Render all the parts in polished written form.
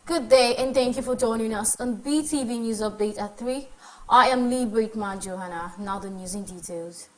Good day and thank you for joining us on Beetv News Update at 3. I am Lee Brickman Johanna. Now the news in details.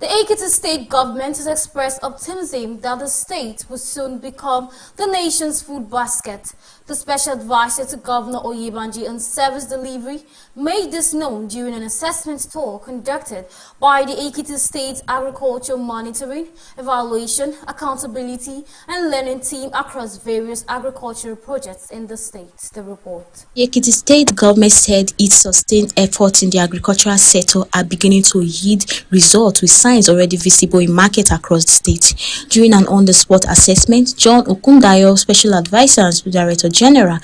The Ekiti state government has expressed optimism that the state will soon become the nation's food basket. The special advisor to Governor Oyebanji on service delivery made this known during an assessment tour conducted by the Ekiti State Agriculture Monitoring, Evaluation, Accountability and Learning Team across various agricultural projects in the state. The report. The Ekiti state government said its sustained efforts in the agricultural sector are beginning to yield results with signs already visible in market across the state. During an on-the-spot assessment, John Okundayo, Special Advisor and Director General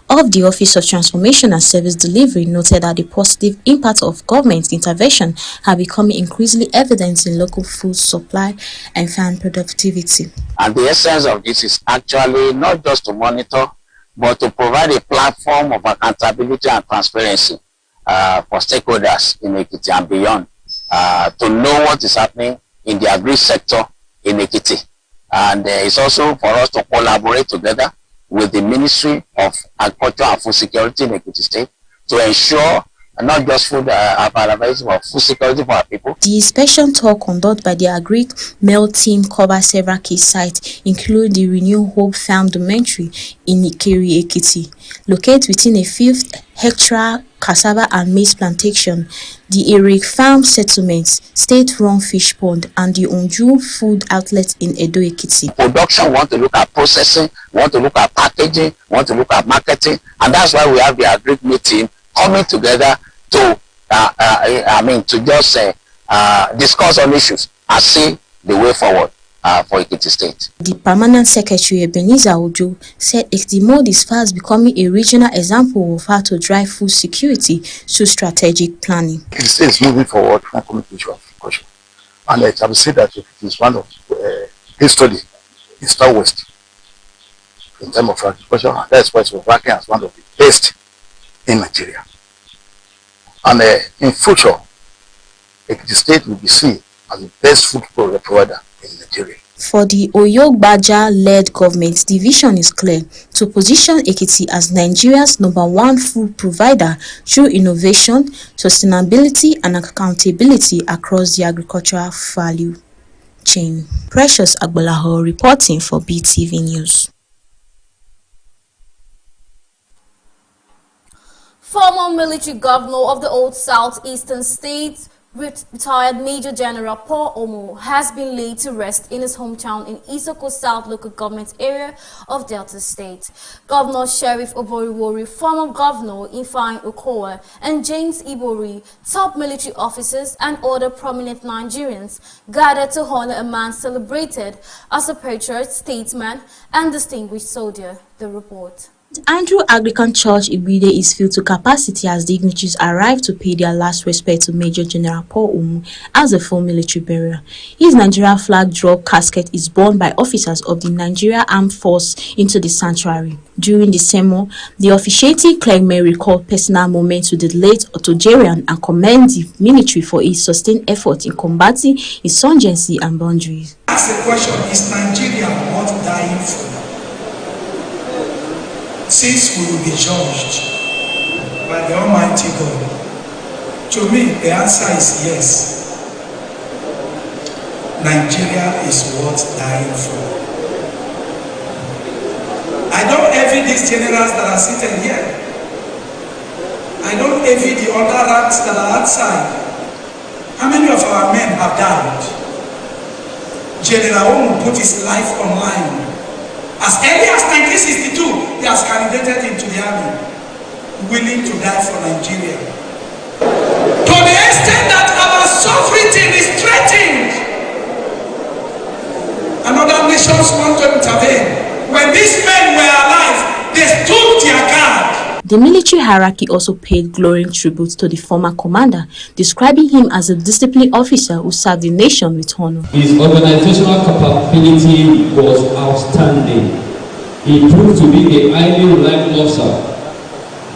of the Office of Transformation and Service Delivery, noted that the positive impact of government intervention are becoming increasingly evident in local food supply and farm productivity. And the essence of this is actually not just to monitor, but to provide a platform of accountability and transparency for stakeholders in Ekiti and beyond, to know what is happening in the agri sector in Ekiti. And it's also for us to collaborate together with the Ministry of Agriculture and Food Security in Ekiti State to ensure not just food availability, but food security for our people. The inspection tour conducted by the Agri-Mel team covers several key sites, including the Renew Hope Farm Dormitory in Ikeri, Ekiti, located within a 5-hectare cassava and maize plantation, the Eric Farm Settlements, state-run fish pond, and the Onju Food Outlet in Edo, Ekiti. Production, we want to look at processing, we want to look at packaging, we want to look at marketing, and that's why we have the Agri-Mel team coming together to to just discuss on issues and see the way forward for Ekiti State. The Permanent Secretary Ebenezer Ojo said Ekiti Mode is fast becoming a regional example of how to drive food security through strategic planning. Ekiti State is moving forward from communication of agriculture, and I will say that it is one of history in Southwest in terms of agriculture, and that's why it's working as one of the best in Nigeria. And in future, Ekiti State will be seen as the best food provider in Nigeria. For the Oyogbaja-led government, the vision is clear: to position Ekiti as Nigeria's #1 food provider through innovation, sustainability, and accountability across the agricultural value chain. Precious Agbolaho reporting for Beetv News. Former military governor of the old southeastern state, retired Major General Paul Omo, has been laid to rest in his hometown in Isoko South local government area of Delta State. Governor Sheriff Oboriwori, former governor Ifeanyi Okowa, and James Ibori, top military officers and other prominent Nigerians gathered to honor a man celebrated as a patriot, statesman, and distinguished soldier. The report. Andrew Anglican Church Ibide is filled to capacity as dignitaries arrive to pay their last respect to Major General Paul Omo as a full military burial. His Nigeria flag drop casket is borne by officers of the Nigeria Armed Force into the sanctuary. During the sermon, the officiating clergyman recalled personal moments with the late Octogenarian and commended the military for its sustained effort in combating insurgency and boundaries. Ask the question, is Nigeria worth dying for? Since we will be judged by the Almighty God, to me the answer is yes. Nigeria is worth dying for. I don't envy these generals that are seated here. I don't envy the other ranks that are outside. How many of our men have died? General Omo put his life on line. As early as 1962, he has candidated into the army, willing to die for Nigeria. To the extent that our sovereignty is threatened, and other nations want to intervene. When these men were alive, they stood their guard. The military hierarchy also paid glowing tribute to the former commander, describing him as a disciplined officer who served the nation with honor. His organizational capability was outstanding. He proved to be a highly reliable officer.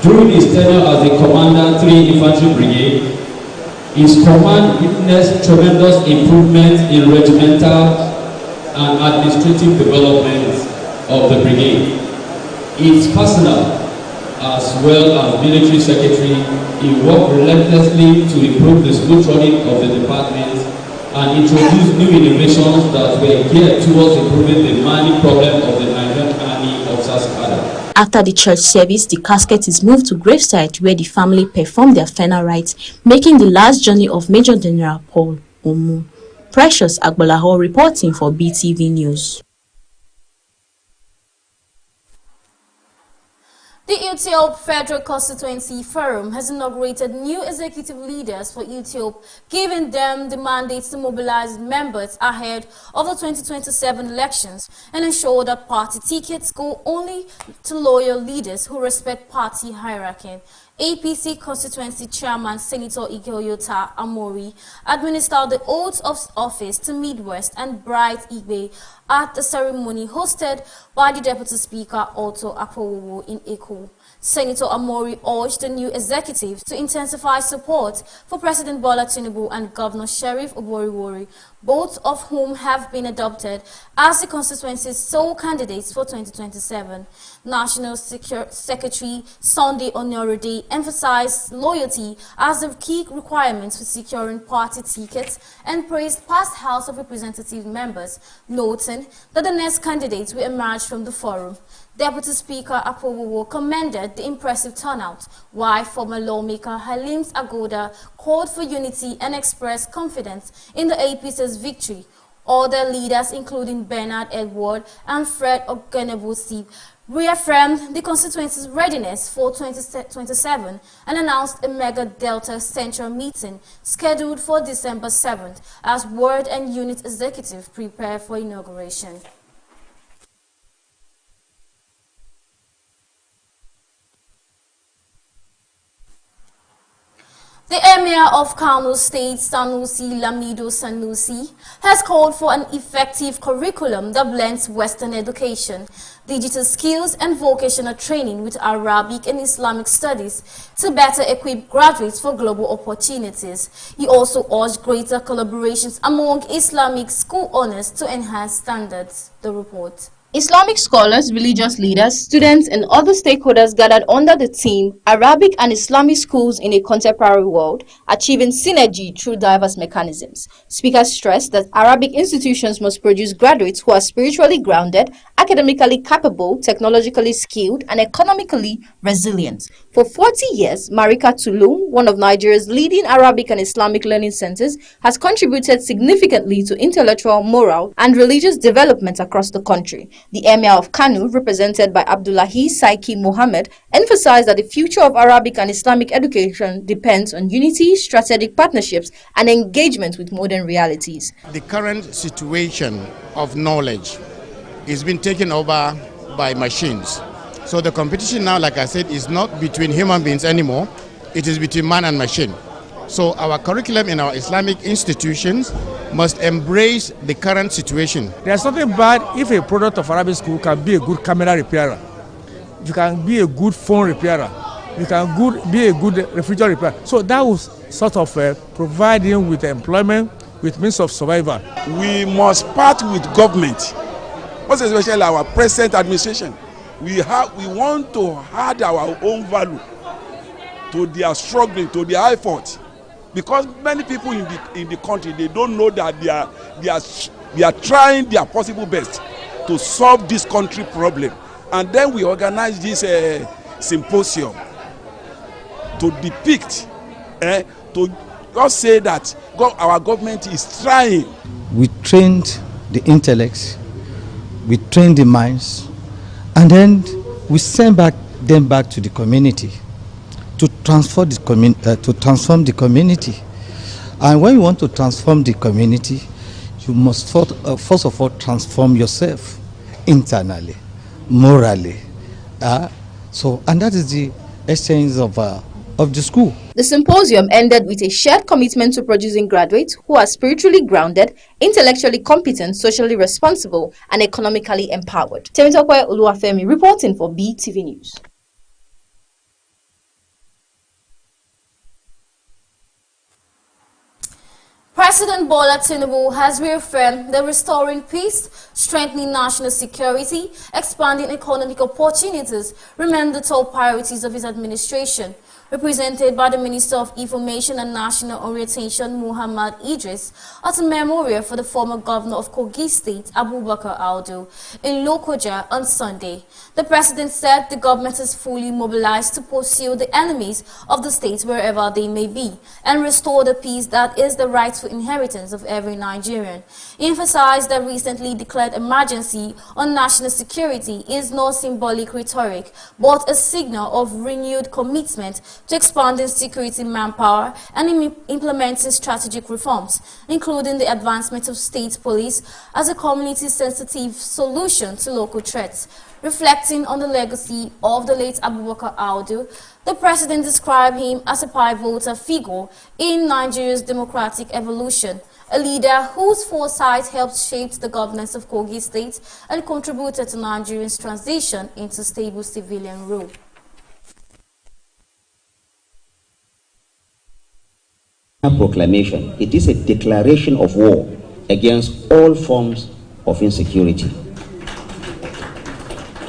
During his tenure as the commander 3 Infantry Brigade, his command witnessed tremendous improvement in regimental and administrative development of the brigade. Its personnel, as well as military secretary, he worked relentlessly to improve the smooth running of the department and introduce new innovations that were geared towards improving the manning problem of the Nigerian Army Officers Cadre. After the church service, the casket is moved to gravesite where the family perform their final rites, making the last journey of Major General Paul Omu. Precious Agbolaho reporting for BTV News. The Ethiop Federal Constituency Forum has inaugurated new executive leaders for Ethiopia, giving them the mandate to mobilize members ahead of the 2027 elections and ensure that party tickets go only to loyal leaders who respect party hierarchy. APC constituency chairman Senator Ikeoyota Amori administered the oath of office to Midwest and Bright Igbe at the ceremony hosted by the Deputy Speaker Otto Akpowowo in Eko. Senator Amori urged the new executive to intensify support for President Bola Tinubu and Governor Sheriff Oboriwori, both of whom have been adopted as the constituency's sole candidates for 2027. National Secretary Sunday Onyorode emphasized loyalty as the key requirement for securing party tickets and praised past House of Representative members, noting that the next candidates will emerge from the forum. Deputy Speaker Akpowowo commended the impressive turnout, while former lawmaker Halim Agoda called for unity and expressed confidence in the APC's victory. Other leaders, including Bernard Edward and Fred Ogenebusi, reaffirmed the constituency's readiness for 2027 and announced a mega Delta Central meeting scheduled for December 7th as ward and unit executive prepare for inauguration. The Emir of Kano State, Sanusi Lamido Sanusi, has called for an effective curriculum that blends Western education, digital skills and vocational training with Arabic and Islamic studies to better equip graduates for global opportunities. He also urged greater collaborations among Islamic school owners to enhance standards. The report. Islamic scholars, religious leaders, students, and other stakeholders gathered under the theme Arabic and Islamic Schools in a Contemporary World, Achieving Synergy Through Diverse Mechanisms. Speakers stressed that Arabic institutions must produce graduates who are spiritually grounded, academically capable, technologically skilled, and economically resilient. For 40 years, Marika Tulum, one of Nigeria's leading Arabic and Islamic learning centers, has contributed significantly to intellectual, moral, and religious development across the country. The Emir of Kano, represented by Abdullahi Saiki Mohammed, emphasized that the future of Arabic and Islamic education depends on unity, strategic partnerships, and engagement with modern realities. The current situation of knowledge is being taken over by machines. So the competition now, like I said, is not between human beings anymore. It is between man and machine. So our curriculum in our Islamic institutions must embrace the current situation. There's nothing bad if a product of Arabic school can be a good camera repairer. You can be a good phone repairer. You can be a good refrigerator repairer. So that will sort of provide him with employment, with means of survival. We must part with government, most especially our present administration. We want to add our own value to their struggling, to their effort. Because many people in the country, they don't know that they are trying their possible best to solve this country problem. And then we organize this symposium to depict, to just say that our government is trying. We trained the intellects, we trained the minds, and then we send them back to the community to transform the community. And when you want to transform the community, you must first of all transform yourself internally, morally. And that is the essence of the school. The symposium ended with a shared commitment to producing graduates who are spiritually grounded, intellectually competent, socially responsible, and economically empowered. Temitope Oluwafemi reporting for BTV News. President Bola Tinubu has reaffirmed that restoring peace, strengthening national security, expanding economic opportunities remain the top priorities of his administration. Represented by the Minister of Information and National Orientation, Muhammad Idris, at a memorial for the former governor of Kogi State, Abubakar Audu, in Lokoja on Sunday. The president said the government is fully mobilized to pursue the enemies of the state wherever they may be and restore the peace that is the rightful inheritance of every Nigerian. He emphasized that recently declared emergency on national security is not symbolic rhetoric, but a signal of renewed commitment to expanding security manpower and implementing strategic reforms, including the advancement of state police as a community-sensitive solution to local threats. Reflecting on the legacy of the late Abubakar Audu, the president described him as a pivotal figure in Nigeria's democratic evolution, a leader whose foresight helped shape the governance of Kogi State and contributed to Nigeria's transition into stable civilian rule. Proclamation. It is a declaration of war against all forms of insecurity.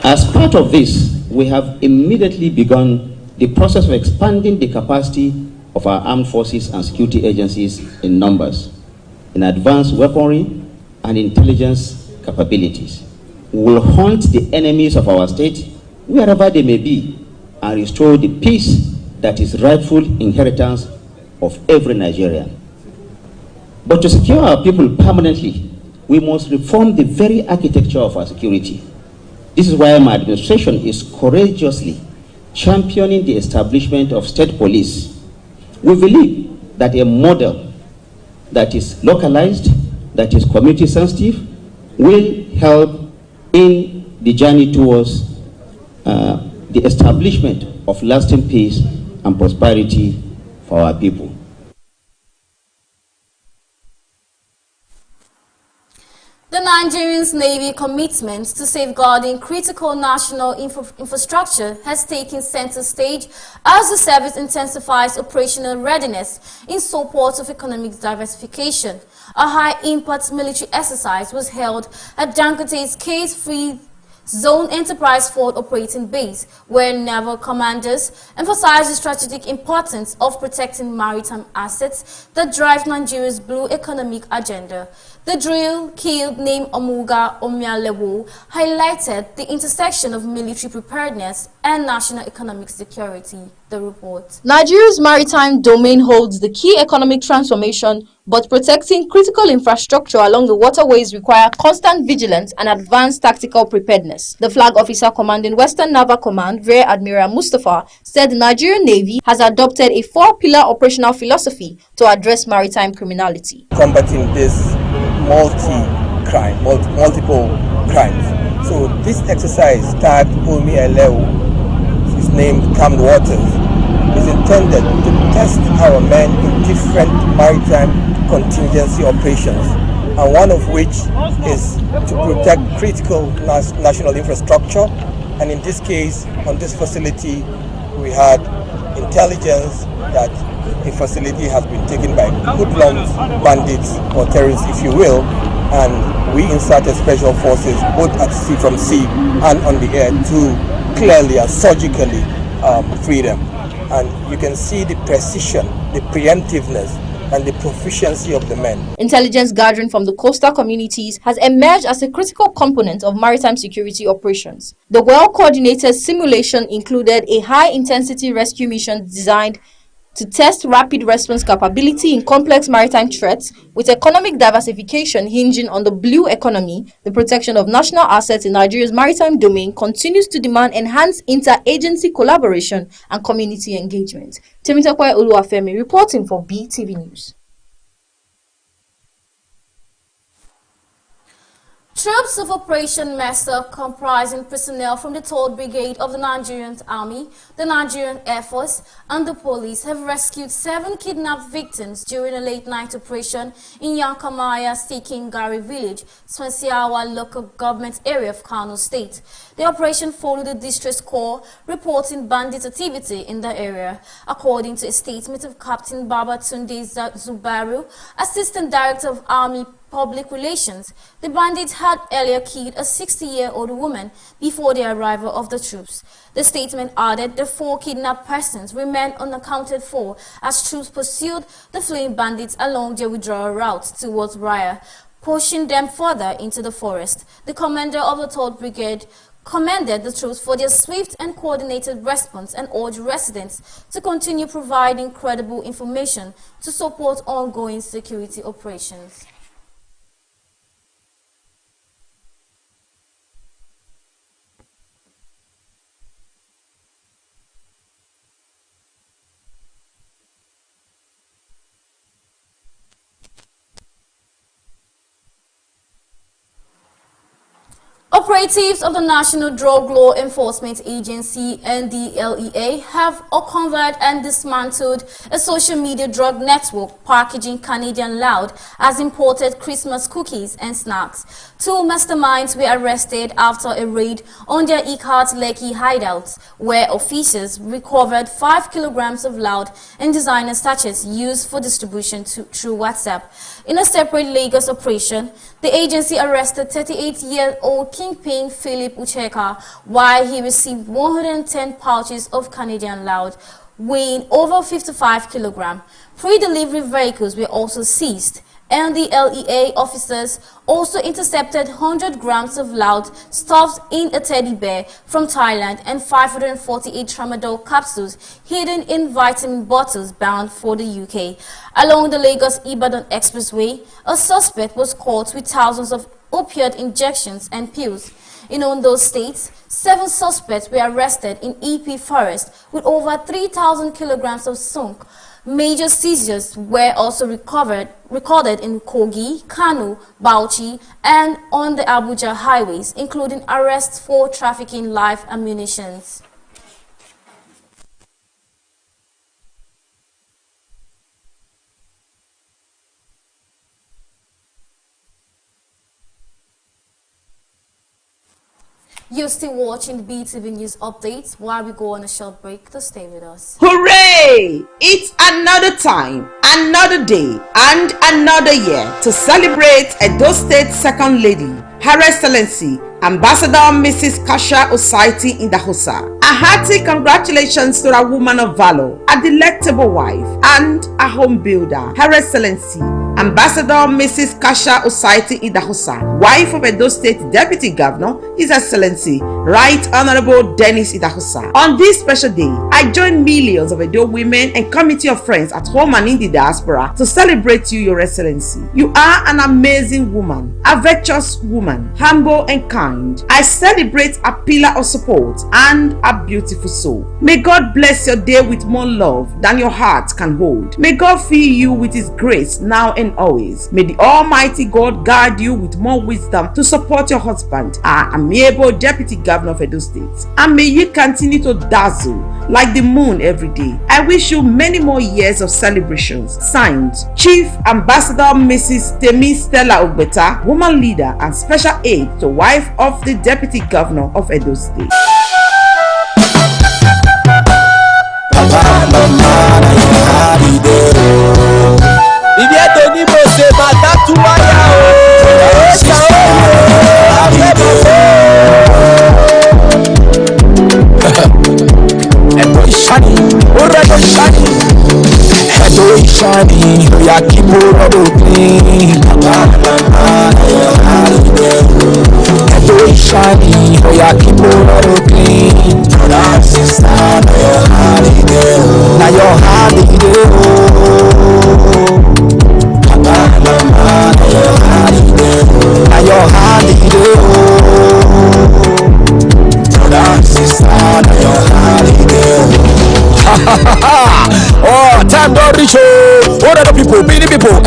As part of this, we have immediately begun the process of expanding the capacity of our armed forces and security agencies in numbers, in advanced weaponry and intelligence capabilities. We will hunt the enemies of our state wherever they may be and restore the peace that is rightful inheritance of every Nigerian. But to secure our people permanently, we must reform the very architecture of our security. This is why my administration is courageously championing the establishment of state police. We believe that a model that is localized, that is community sensitive, will help in the journey towards the establishment of lasting peace and prosperity for our people. The Nigerian Navy commitment to safeguarding critical national infrastructure has taken center stage as the service intensifies operational readiness in support of economic diversification. A high-impact military exercise was held at Dangote's Case-Free Zone Enterprise Forward Operating Base, where naval commanders emphasized the strategic importance of protecting maritime assets that drive Nigeria's blue economic agenda. The drill, killed named Omuga Omialewo, highlighted the intersection of military preparedness and national economic security. The report. Nigeria's maritime domain holds the key economic transformation, but protecting critical infrastructure along the waterways require constant vigilance and advanced tactical preparedness. The flag officer commanding Western Naval Command, Rear Admiral Mustafa, said the Nigerian Navy has adopted a four-pillar operational philosophy to address maritime criminality. Combating this multiple crimes. So this exercise tagged Omi Eleu, is named Calm Waters, is intended to test our men in different maritime contingency operations, and one of which is to protect critical national infrastructure. And in this case, on this facility, we had intelligence that the facility has been taken by hoodlums, bandits, or terrorists, if you will, and we inserted special forces both at sea, from sea and on the air, to clearly and surgically free them. And you can see the precision, the preemptiveness, and the proficiency of the men. Intelligence gathering from the coastal communities has emerged as a critical component of maritime security operations. The well-coordinated simulation included a high-intensity rescue mission designed to test rapid response capability in complex maritime threats, with economic diversification hinging on the blue economy. The protection of national assets in Nigeria's maritime domain continues to demand enhanced inter-agency collaboration and community engagement. Temitope Oluwafemi reporting for Beetv News. Troops of Operation Master, comprising personnel from the 3rd Brigade of the Nigerian Army, the Nigerian Air Force, and the police, have rescued 7 kidnapped victims during a late-night operation in Yankamaya Gari village, Swensiawa local government area of Kano State. The operation followed the distress corps reporting bandit activity in the area. According to a statement of Captain Baba Tunde Zubaru, Assistant Director of Army Public Relations, the bandits had earlier killed a 60-year-old woman before the arrival of the troops. The statement added the 4 kidnapped persons remained unaccounted for as troops pursued the fleeing bandits along their withdrawal route towards Raya, pushing them further into the forest. The commander of the 3rd Brigade commended the troops for their swift and coordinated response and urged residents to continue providing credible information to support ongoing security operations. Operatives of the National Drug Law Enforcement Agency, NDLEA, have uncovered and dismantled a social media drug network packaging Canadian Loud as imported Christmas cookies and snacks. 2 masterminds were arrested after a raid on their Ikat Lekki hideouts, where officials recovered 5 kilograms of Loud and designer sachets used for distribution through WhatsApp. In a separate Lagos operation, the agency arrested 38-year-old Kingpin Philip Ucheka while he received 110 pouches of Canadian Loud, weighing over 55 kilograms. Pre-delivery vehicles were also seized, and the LEA officers also intercepted 100 grams of Loud stuffed in a teddy bear from Thailand and 548 tramadol capsules hidden in vitamin bottles bound for the UK. Along the Lagos-Ibadan Expressway, a suspect was caught with thousands of opioid injections and pills. In Ondo State, 7 suspects were arrested in EP Forest with over 3,000 kilograms of skunk. Major seizures were also recorded in Kogi, Kano, Bauchi, and on the Abuja highways, including arrests for trafficking live ammunition. You're still watching Beetv News Updates while we go on a short break, so stay with us. Hooray! It's another time, another day, and another year to celebrate Edo State Second Lady, Her Excellency, Ambassador Mrs. Kasha Osaiti Idahosa. A hearty congratulations to a woman of valor, a delectable wife, and a home builder, Her Excellency, Ambassador Mrs. Kasha Osaiti Idahosa, wife of Edo State Deputy Governor, His Excellency, Right Honorable Dennis Idahosa. On this special day, I join millions of Edo women and committee of friends at home and in the diaspora to celebrate you, Your Excellency. You are an amazing woman, a virtuous woman, humble and kind. I celebrate a pillar of support and a beautiful soul. May God bless your day with more love than your heart can hold. May God fill you with His grace now and always. May the Almighty God guide you with more wisdom to support your husband, our amiable Deputy Governor of Edo State. And may you continue to dazzle like the moon every day. I wish you many more years of celebrations. Signed, Chief Ambassador Mrs. Temi Stella Ogbeta, woman leader and special aide to wife of the Deputy Governor of Edo State.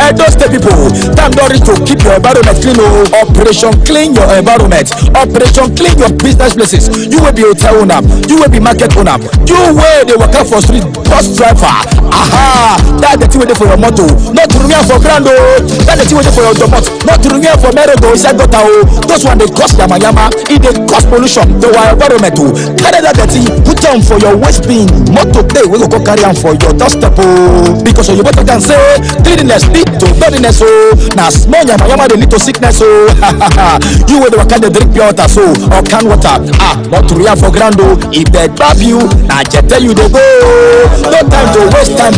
Edo State people, time don't reach to keep your environment clean. Operation Clean Your Environment. Operation Clean Your Business Places. You will be hotel owner, you will be market owner, you will they work out for street bus driver. Aha, that the thing waiting for your motor, not to remain for grand. That the thing waiting for your domot, not to remain for merry-go inside gutter. Those one they cause yama yama, it they cause pollution to our environment. Carry that dirty, put down for your waste bin. Motor day we go carry on for your doorstep. Because you better can say cleanliness lead to godliness. Now small yama yama they lead to sickness. You will work the drink pure water or can water. Not to remain for grand. If they grab you, now just tell you they go. No time to waste time.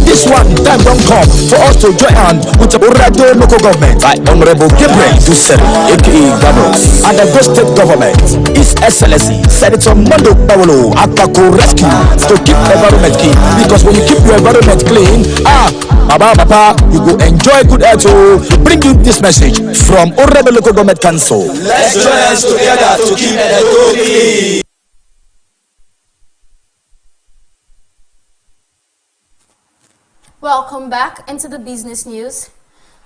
This one time don't come for us to join hand with the radio local government. Honorable Gabriel Dussel, aka Ganos, and the Ghost State government. His Excellency Senator Mondo Paulo Akako rescue to keep environment clean. Because when you keep your environment clean, Baba, you go enjoy good air to bring you this message from Honorable Local Government Council. Let's join hands together to keep Edo clean. Welcome back into the business news.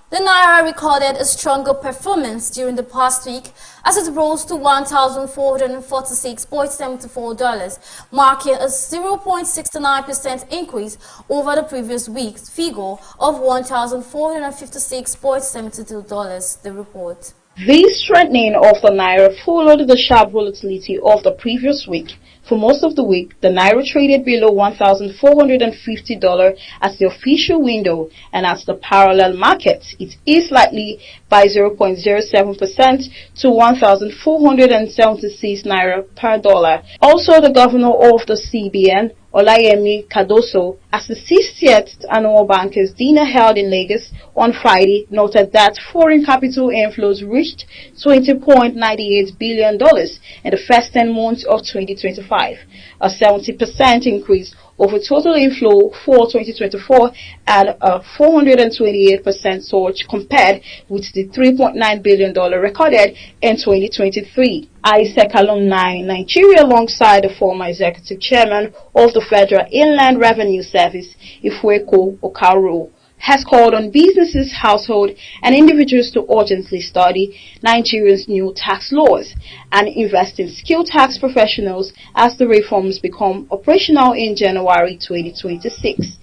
The Naira recorded a stronger performance during the past week as it rose to $1,446.74, marking a 0.69% increase over the previous week's figure of $1,456.72, the report. This strengthening of the Naira followed the sharp volatility of the previous week. For most of the week, the Naira traded below $1,450 as the official window, and as the parallel market, it is slightly by 0.07% to 1,476 Naira per dollar. Also, the governor of the CBN, Olayemi Kadoso, at the 60th annual bankers dinner held in Lagos on Friday, noted that foreign capital inflows reached $20.98 billion in the first 10 months of 2025, a 70% increase over total inflow for 2024 and a 428% surge compared with the $3.9 billion recorded in 2023. ISEC alumni Nigeria, alongside the former executive chairman of the Federal Inland Revenue Service, Ifweko Okaro, has called on businesses, households, and individuals to urgently study Nigeria's new tax laws and invest in skilled tax professionals as the reforms become operational in January 2026.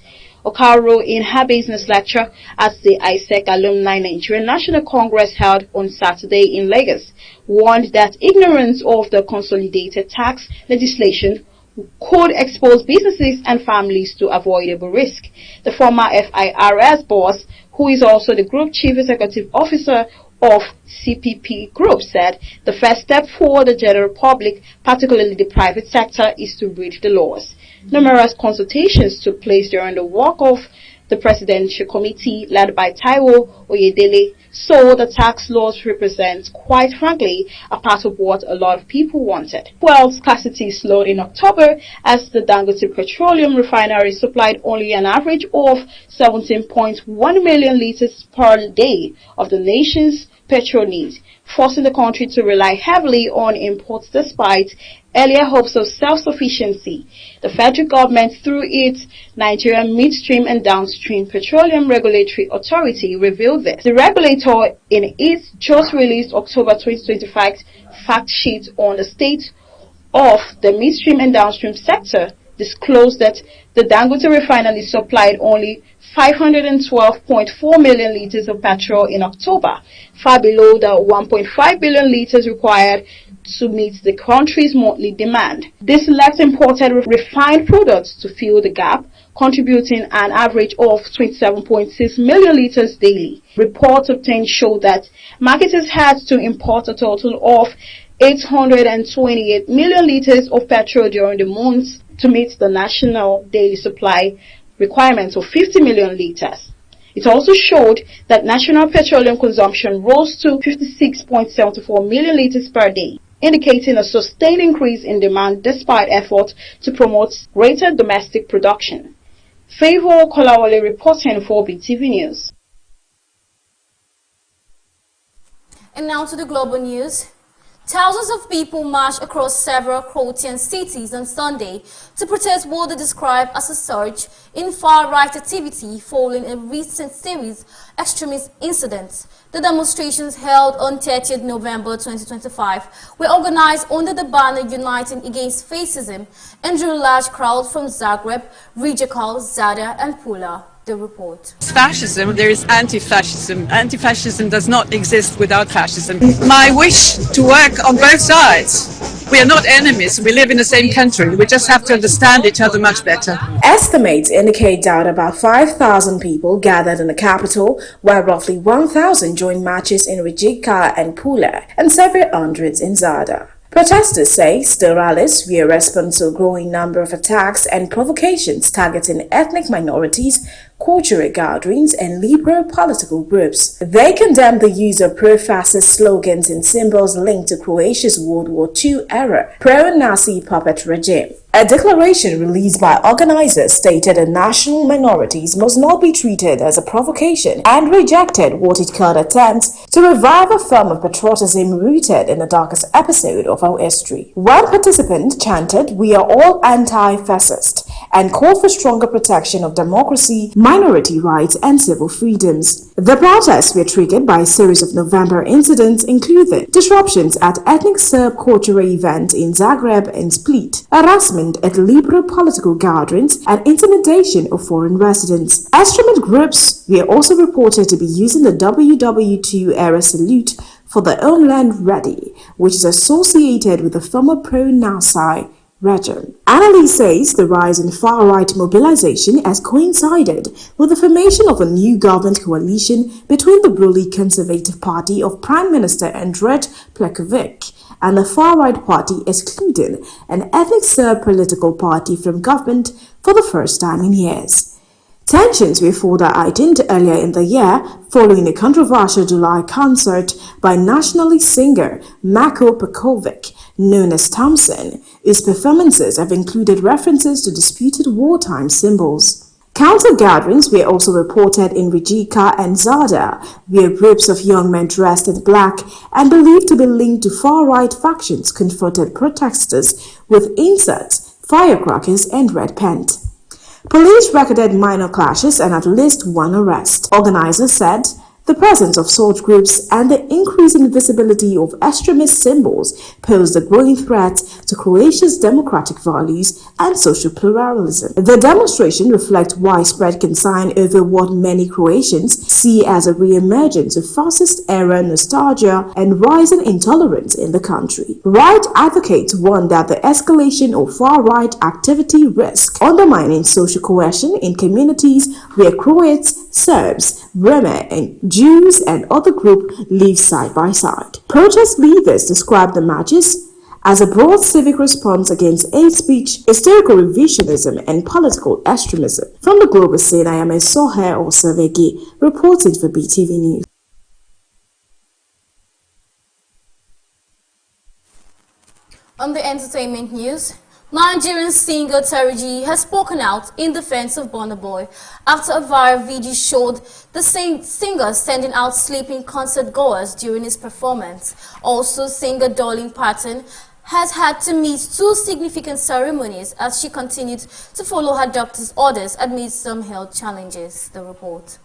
Okaro, in her business lecture at the ISEC Alumni Nigerian National Congress held on Saturday in Lagos, warned that ignorance of the consolidated tax legislation could expose businesses and families to avoidable risk. The former FIRS boss, who is also the Group Chief Executive Officer of CPP Group, said the first step for the general public, particularly the private sector, is to read the laws. Numerous consultations took place during the work of the Presidential Committee led by Taiwo Oyedele, so the tax laws represent, quite frankly, a part of what a lot of people wanted. Fuel scarcity slowed in October as the Dangote Petroleum Refinery supplied only an average of 17.1 million liters per day of the nation's petrol needs, forcing the country to rely heavily on imports despite earlier hopes of self-sufficiency. The federal government, through its Nigerian Midstream and Downstream Petroleum Regulatory Authority, revealed this. The regulator, in its just released October 2025 fact sheet on the state of the midstream and downstream sector, disclosed that the Dangote refinery supplied only 512.4 million liters of petrol in October, far below the 1.5 billion liters required to meet the country's monthly demand. This left imported refined products to fill the gap, contributing an average of 27.6 million liters daily. Reports obtained show that marketers had to import a total of 828 million liters of petrol during the months to meet the national daily supply requirements of 50 million liters. It also showed that national petroleum consumption rose to 56.74 million liters per day, indicating a sustained increase in demand despite efforts to promote greater domestic production. Favor Kolawole reporting for Beetv News. And now to the global news. Thousands of people marched across several Croatian cities on Sunday to protest what they describe as a surge in far-right activity following a recent series of extremist incidents. The demonstrations held on 30th November 2025 were organized under the banner Uniting Against Fascism and drew a large crowd from Zagreb, Rijeka, Zadar and Pula. The report. Fascism, there is anti-fascism. Anti-fascism does not exist without fascism. My wish to work on both sides. We are not enemies, we live in the same country, we just have to understand each other much better. Estimates indicate that about 5,000 people gathered in the capital, while roughly 1,000 joined marches in Rijeka and Pula and several hundreds in Zadar. Protesters say the rallies were a response to a growing number of attacks and provocations targeting ethnic minorities, cultural gatherings, and liberal political groups. They condemned the use of pro-fascist slogans and symbols linked to Croatia's World War II era pro-Nazi puppet regime. A declaration released by organizers stated that national minorities must not be treated as a provocation and rejected what it called attempts to revive a form of patriotism rooted in the darkest episode of our history. One participant chanted, "We are all anti-fascist," and called for stronger protection of democracy, minority rights, and civil freedoms. The protests were triggered by a series of November incidents, including disruptions at ethnic Serb cultural events in Zagreb and Split, harassment at liberal political gatherings, and intimidation of foreign residents. Extremist groups were also reported to be using the WW2-era salute for their own land ready, which is associated with the former pro-Nazi regime. Analyst says the rise in far-right mobilization has coincided with the formation of a new government coalition between the ruling Conservative Party of Prime Minister Andrej Plenković and the far-right party, excluding an ethnic Serb political party from government for the first time in years. Tensions were further heightened earlier in the year following a controversial July concert by nationalist singer Mako Pekovic, known as Thompson, whose performances have included references to disputed wartime symbols. Counter-gatherings were also reported in Rijeka and Zadar, where groups of young men dressed in black and believed to be linked to far-right factions confronted protesters with insults, firecrackers, and red paint. Police recorded minor clashes and at least one arrest. Organizers said the presence of such groups and the increasing visibility of extremist symbols pose a growing threat to Croatia's democratic values and social pluralism. The demonstration reflects widespread concern over what many Croatians see as a re-emergence of fascist-era nostalgia and rising intolerance in the country. Right advocates warn that the escalation of far-right activity risks undermining social cohesion in communities where Croats, Serbs, Roma, and Jews and other groups live side by side. Protest leaders described the marches as a broad civic response against hate speech, historical revisionism, and political extremism. From the global scene, I am Soher Osavegi, reporting for Beetv News. On the entertainment news, Nigerian singer Terry G has spoken out in defense of Burna Boy after a viral video showed the singer sending out sleeping concert goers during his performance. Also, singer Darlene Patton has had to miss two significant ceremonies as she continued to follow her doctor's orders amid some health challenges. The report.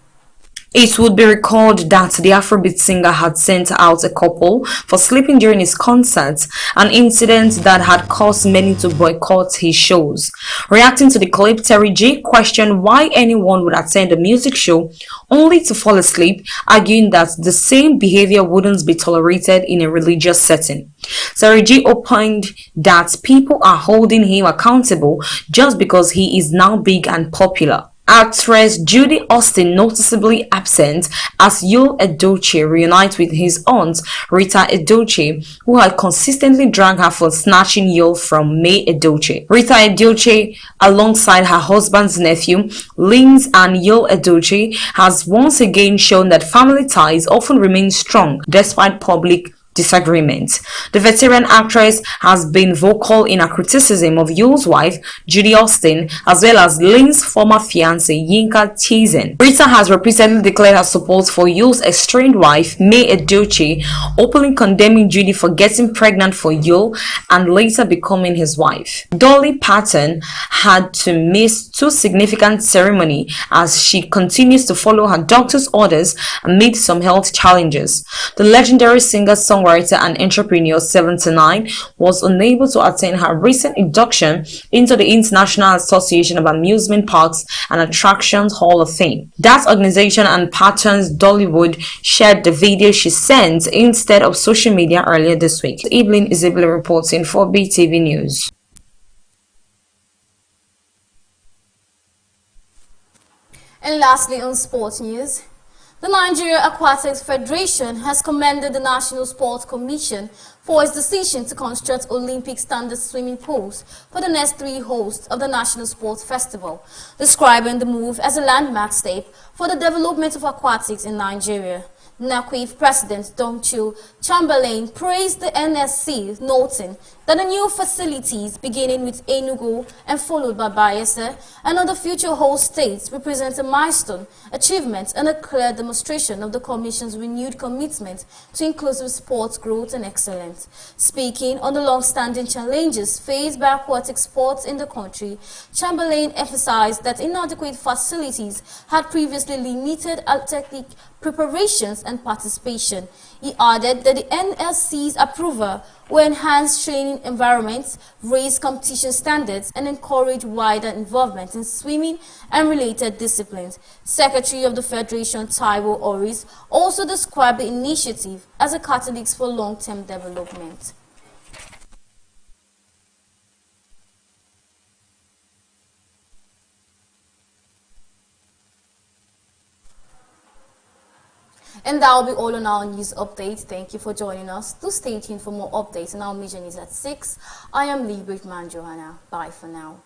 It would be recalled that the Afrobeat singer had sent out a couple for sleeping during his concerts, an incident that had caused many to boycott his shows. Reacting to the clip, Terry G questioned why anyone would attend a music show only to fall asleep, arguing that the same behavior wouldn't be tolerated in a religious setting. Terry G opined that people are holding him accountable just because he is now big and popular. Actress Judy Austin noticeably absent as Yul Edochie reunites with his aunt Rita Edochie, who had consistently dragged her for snatching Yul from May Edochie. Rita Edochie, alongside her husband's nephew, Linz and Yul Edochie, has once again shown that family ties often remain strong despite public disagreement. The veteran actress has been vocal in her criticism of Yule's wife, Judy Austin, as well as Lynn's former fiancé, Yinka Tizen. Rita has repeatedly declared her support for Yule's estranged wife, May Edochie, openly condemning Judy for getting pregnant for Yule and later becoming his wife. Dolly Parton had to miss two significant ceremonies as she continues to follow her doctor's orders amid some health challenges. The legendary singer, songwriter and entrepreneur 79 was unable to attend her recent induction into the International Association of Amusement Parks and Attractions Hall of Fame. That organization and Parton's Dollywood shared the video she sent instead of social media earlier this week. Evelyn Isabella reporting for Beetv News. And lastly, on sports news, the Nigeria Aquatics Federation has commended the National Sports Commission for its decision to construct Olympic standard swimming pools for the next 3 hosts of the National Sports Festival, describing the move as a landmark step for the development of aquatics in Nigeria. NAQUIF President Domchu Chamberlain praised the NSC, noting that the new facilities, beginning with Enugu and followed by Bayelsa and other future host states, represent a milestone achievement and a clear demonstration of the Commission's renewed commitment to inclusive sports growth and excellence. Speaking on the long-standing challenges faced by aquatic sports in the country, Chamberlain emphasized that inadequate facilities had previously limited athletic preparations and participation. He added that the NLC's approval will enhance training environments, raise competition standards, and encourage wider involvement in swimming and related disciplines. Secretary of the Federation, Taiwo Oris, also described the initiative as a catalyst for long-term development. And that will be all on our news update. Thank you for joining us. Do stay tuned for more updates on our major news at 6. I am Lee Brickman Johanna. Bye for now.